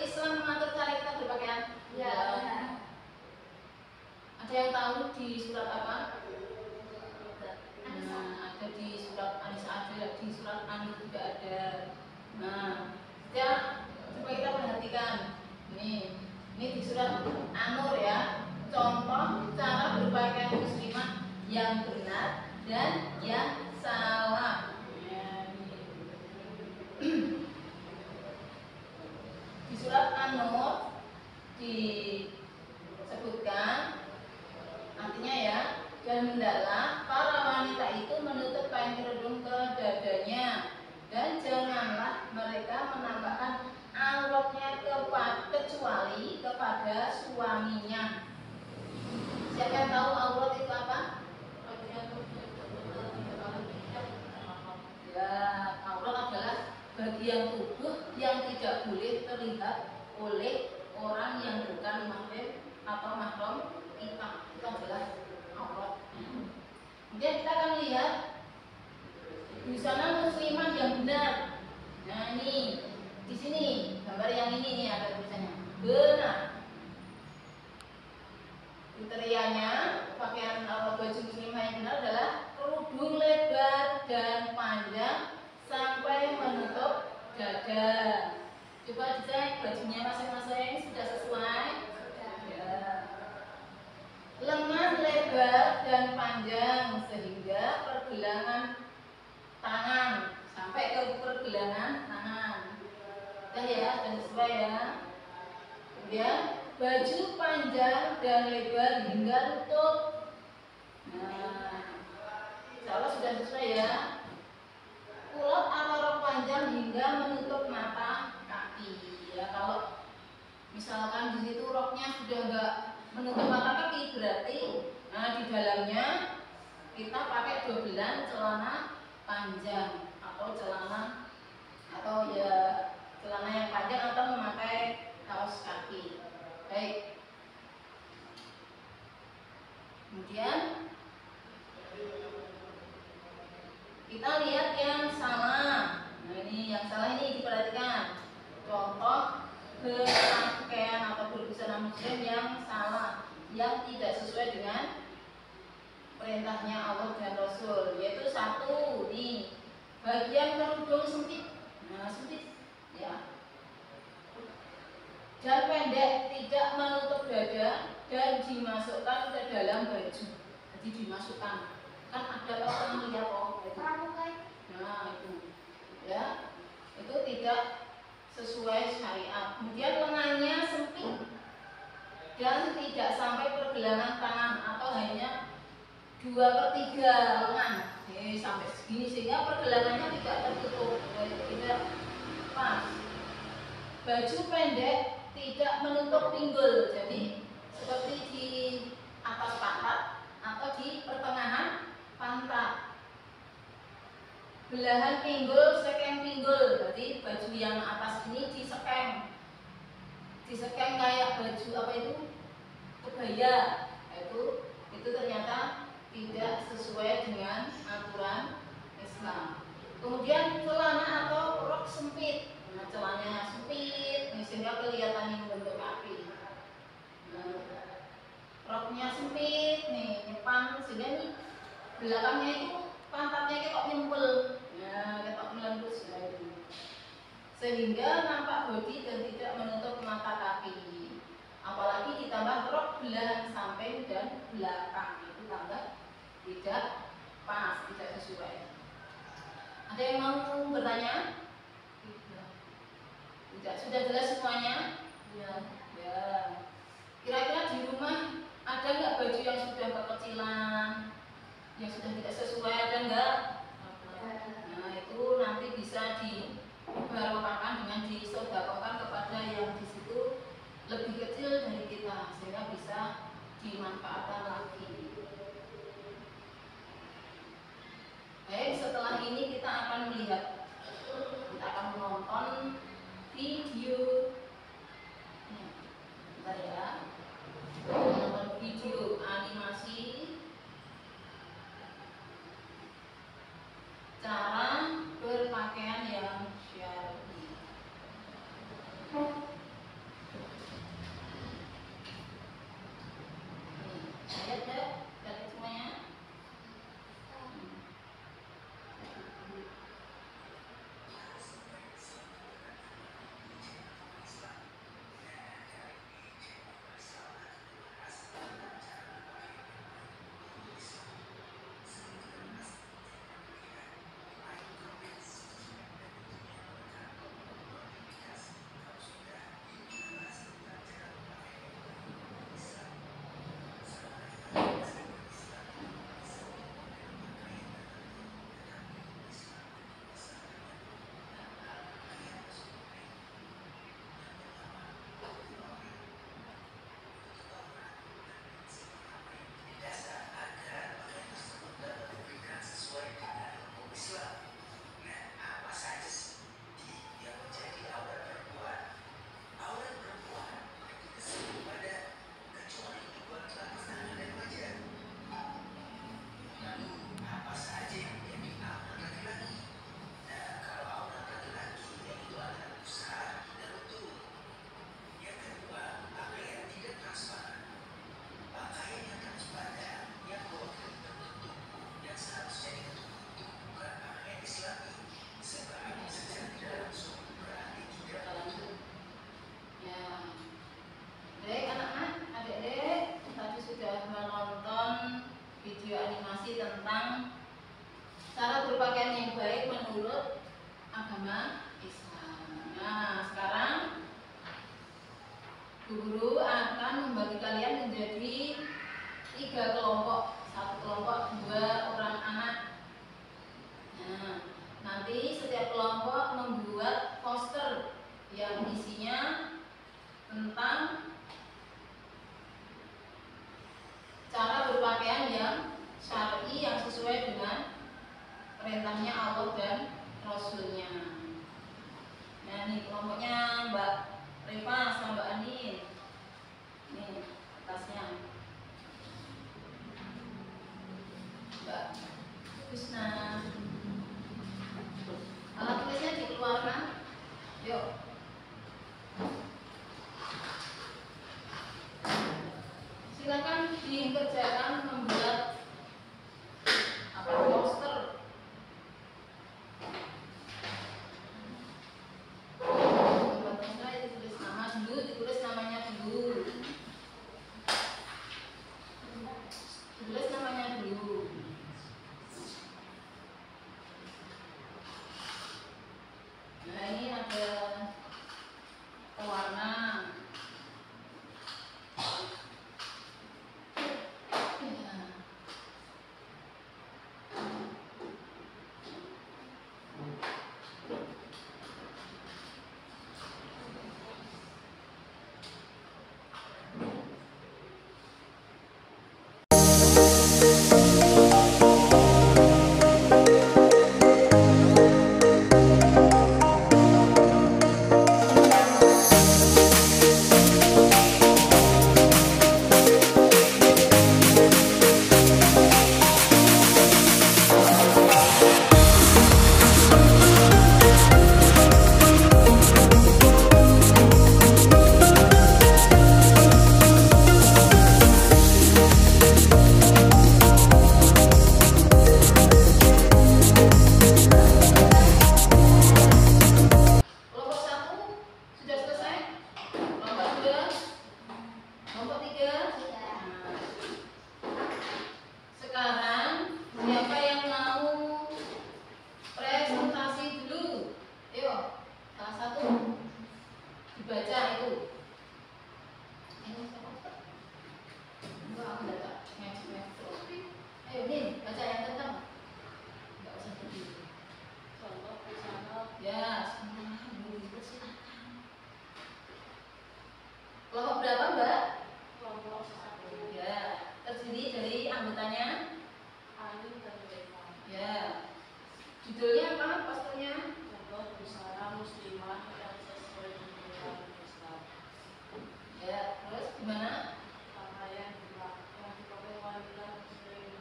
Islam mengatur cara kita berpakaian? Ya. Ada yang tahu di surat apa? Nah, ada di surat An-Nisa, ada di surat An juga ada. Nah, ya, coba kita perhatikan. Ini di surat An-Nur ya. Contoh cara berpakaian muslimah yang benar dan yang salah. Di surat An-Nur disebutkan artinya ya, dan hendaklah para wanita itu menutup kain kerudung ke dadanya, dan janganlah mereka menampakkan auratnya kecuali kepada suaminya. Siapa yang tahu aurat itu apa? Ya, aurat adalah bagian tubuh yang tidak boleh terlihat oleh orang yang bukan mahram atau mahram kita. Itu adalah aurat. Kemudian kita akan lihat busana muslimah yang benar. Nah ini di sini gambar yang ini nih ada tulisannya benar. Kriterianya pakaian atau baju muslimah yang benar adalah kerudung lebar dan panjang sampai menutup dada. Coba dicek bajunya masing-masing sudah sesuai. Ya. Lengan lebar dan panjang sehingga pergelangan tangan sampai ke pergelangan tangan. Sudah ya, sudah sesuai ya. Kemudian baju panjang dan lebar hingga lutut. Nah, kalau sudah sesuai ya. Kulot atau rok panjang hingga menutup mata kaki. Ya, kalau misalkan di situ roknya sudah enggak menutup mata kaki, berarti di dalamnya kita pakai dobelan celana panjang atau celana yang panjang atau memakai kaos kaki. Baik. Kemudian kita lihat yang salah. Nah ini yang salah ini diperhatikan. Contoh berpakaian atau berbusana muslim yang salah, yang tidak sesuai dengan perintahnya Allah dan Rasul. Yaitu satu, nih bagian kerudung sempit. Nah sempit, ya. Dan pendek, tidak menutup dada dan dimasukkan ke dalam baju. Jadi dimasukkan. Kan ada orang melihat nah itu ya, itu tidak sesuai syariat. Kemudian lengannya sempit dan tidak sampai pergelangan tangan atau hanya 2/3 lengan, sampai segini sehingga pergelangannya tidak tertutup, tidak pas. Baju pendek tidak menutup pinggul, jadi seperti di atas pantat atau di pertengahan pantat. Belahan pinggul, sekeng pinggul, berarti baju yang atas ini disekeng kayak baju apa itu, kebaya. Itu ternyata tidak sesuai dengan aturan Islam. Kemudian celana atau rok sempit. Nah, celananya sempit, sehingga kelihatan ini bentuk kaki. Nah, roknya sempit, nih nyepang, sehingga nih belakangnya itu pantatnya kok nyempel, ya ketok melembus ya itu. Sehingga nampak bodi dan tidak menutup mata kaki. Apalagi ditambah rok belahan samping dan belakang, itu tambah tidak pas, tidak sesuai. Ada yang mau bertanya? Tidak, sudah jelas semuanya? Ya. Kira-kira di rumah ada nggak baju yang sudah kekecilan, yang sudah tidak sesuai, ada nggak? Nah itu nanti bisa dibarokakan dengan disedekahkan kepada yang di situ lebih kecil dari kita, sehingga bisa dimanfaatkan lagi. Baik, setelah ini kita akan melihat, kita akan menonton video. Bentar ya, menonton video animasi cara berpakaian yang syar'i. yang isinya tentang cara berpakaian yang syar'i yang sesuai dengan perintahnya Allah dan Rasulnya. Nah ini kelompoknya Mbak Reva sama Mbak Anin. Ini atasnya Mbak Husna. Alat tulisnya dikeluarkan. Yuk. Silakan dikerjakan membuat poster. Membuat poster ditulis nama dulu, ditulis namanya dulu. Tulis namanya dulu. Nah ini ada pewarna. Kelompok berapa Mbak? Kelompok 1. Ya, terdiri dari anggotanya Anin dan Reva. Ya. Judulnya apa posternya? Contoh busana muslimah yang sesuai dengan Islam. Ya, terus gimana? Pakaian yang dipakai wanita muslim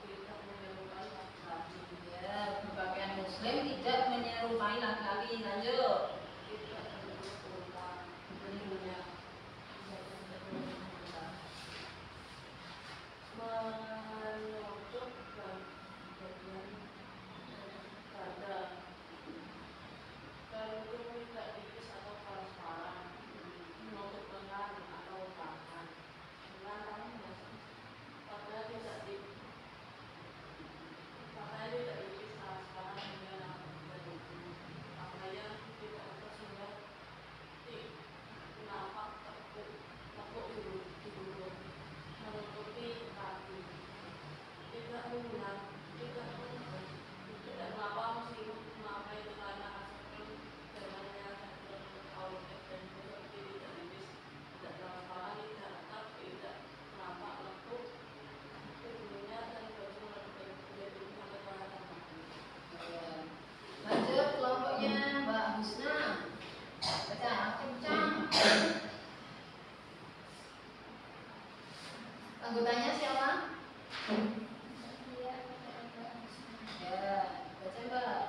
tidak menyerupai laki-laki. Ya, berpakaian muslim tidak menyerupai laki-laki. Lanjut. Anggotanya siapa? Ya, baca Mbak.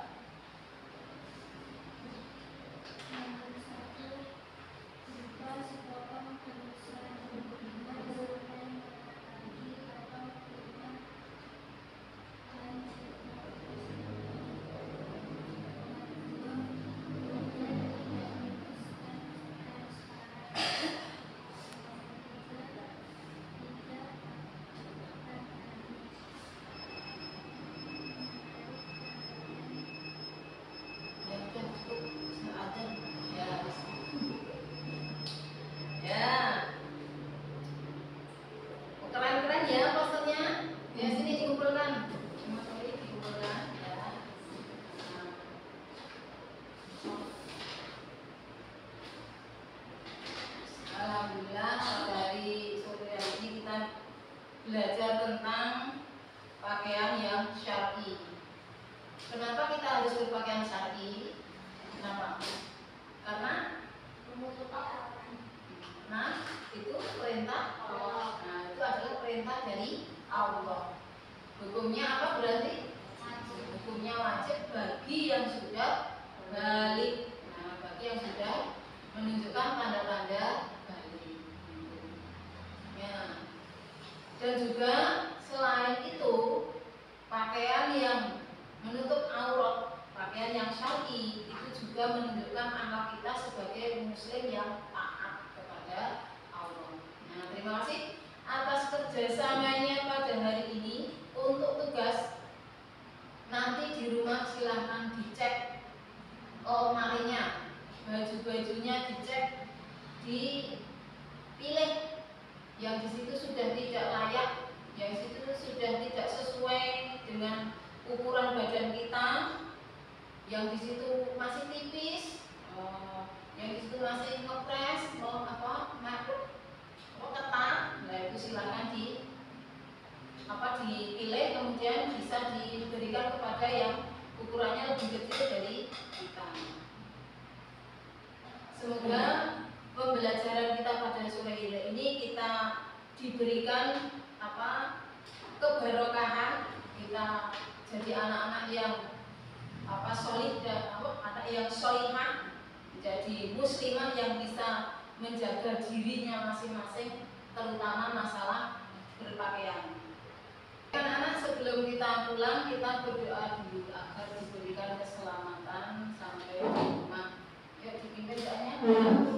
Allah. Hukumnya apa berarti? Hukumnya wajib bagi yang sudah balik. Nah, bagi yang sudah menunjukkan tanda-tanda balik. Ya. Dan juga selain itu, pakaian yang menutup aurat, pakaian yang syar'i itu juga menunjukkan anak kita sebagai muslim yang taat kepada Allah. Nah, terima kasih atas kerjasamanya pada hari ini. Untuk tugas nanti di rumah silahkan dicek lemarinya, baju-bajunya dicek, dipilih yang di situ sudah tidak layak, yang di situ sudah tidak sesuai dengan ukuran badan kita, yang di situ masih tipis, yang di situ masih ngepres, ketat. Nah, itu silakan dipilih, kemudian bisa diberikan kepada yang ukurannya lebih kecil dari kita. Semoga pembelajaran kita pada sore ini kita diberikan keberkahan, kita jadi anak-anak yang solid dan anak yang solihah, jadi muslimah yang bisa menjaga dirinya masing-masing, terutama masalah berpakaian. Anak-anak, sebelum kita pulang kita berdoa dulu agar diberikan keselamatan sampai di rumah. Ya, dipimpin doanya.